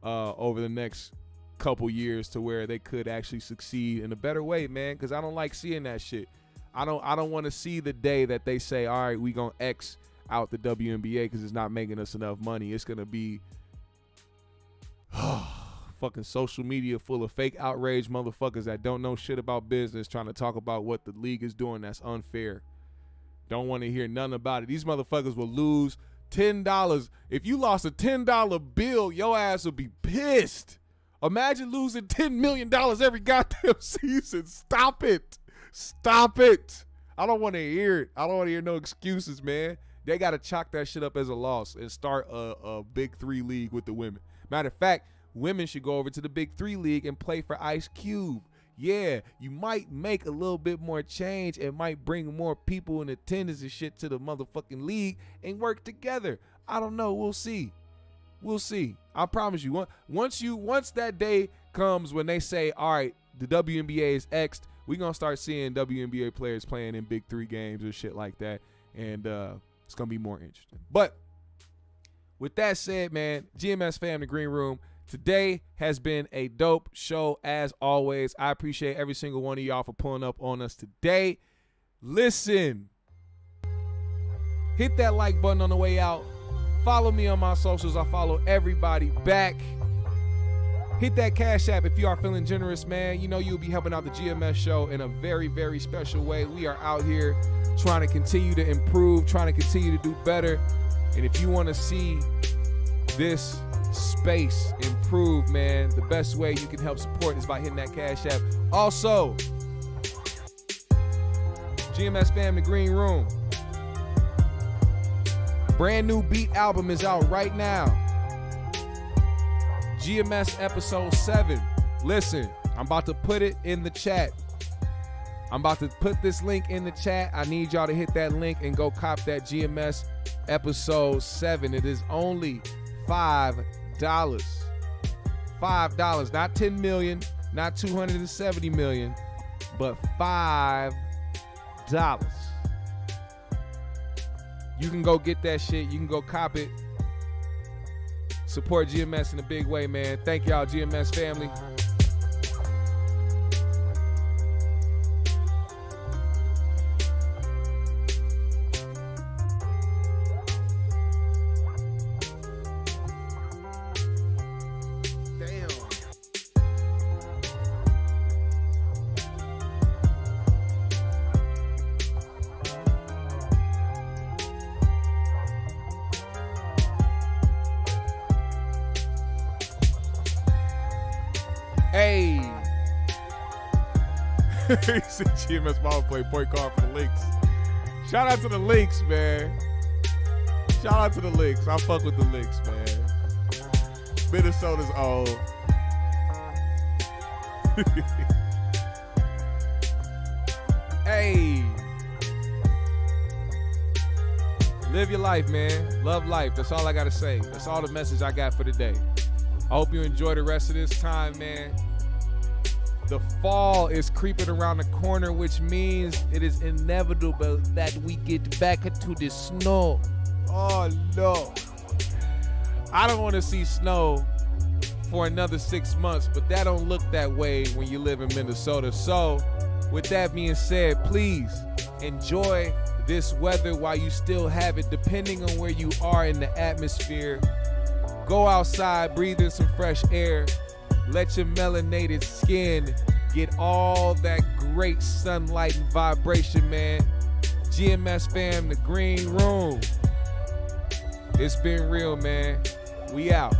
over the next couple years to where they could actually succeed in a better way, man, because I don't like seeing that shit. I don't want to see the day that they say, all right, we gonna X out the WNBA because it's not making us enough money. It's gonna be fucking social media full of fake outrage motherfuckers that don't know shit about business trying to talk about what the league is doing that's unfair. Don't want to hear nothing about it. These motherfuckers will lose $10. If you lost a $10 bill, your ass would be pissed. Imagine losing $10 million every goddamn season. Stop it. Stop it. I don't want to hear it. I don't want to hear no excuses, man. They got to chalk that shit up as a loss and start a Big 3 league with the women. Matter of fact, women should go over to the Big 3 league and play for Ice Cube. Yeah, you might make a little bit more change and might bring more people in attendance and shit to the motherfucking league and work together. I don't know. We'll see. We'll see. I promise you. Once that day comes when they say, all right, the WNBA is X'd, we're going to start seeing WNBA players playing in Big 3 games or shit like that. And it's going to be more interesting. But with that said, man, GMS fam, the Green Room, today has been a dope show as always. I appreciate every single one of y'all for pulling up on us today. Listen, hit that like button on the way out. Follow me on my socials. I follow everybody back. Hit that Cash App if you are feeling generous, man. You know you'll be helping out the GMS show in a very, very special way. We are out here trying to continue to improve, trying to continue to do better. And if you want to see this space improve, man, the best way you can help support is by hitting that Cash App. Also, GMS fam, the Green Room, brand new beat album is out right now. GMS episode 7. Listen, I'm about to put it in the chat. I'm about to put this link in the chat. I need y'all to hit that link and go cop that GMS episode 7. It is only $5. $5, not 10 million, not 270 million, but $5. You can go get that shit. You can go cop it. Support GMS in a big way, man. Thank y'all, GMS family. Hey. He said GMS Mama play point guard for the Lynx. Shout out to the Lynx, man. Shout out to the Lynx. I fuck with the Lynx, man. Minnesota's old. Hey. Live your life, man. Love life. That's all I got to say. That's all the message I got for today. I hope you enjoy the rest of this time, man. The fall is creeping around the corner, which means it is inevitable that we get back into the snow. Oh, no. I don't want to see snow for another 6 months, but that don't look that way when you live in Minnesota. So, with that being said, please enjoy this weather while you still have it, depending on where you are in the atmosphere. Go outside, breathe in some fresh air. Let your melanated skin get all that great sunlight and vibration, man. GMS fam, the Green Room. It's been real, man. We out.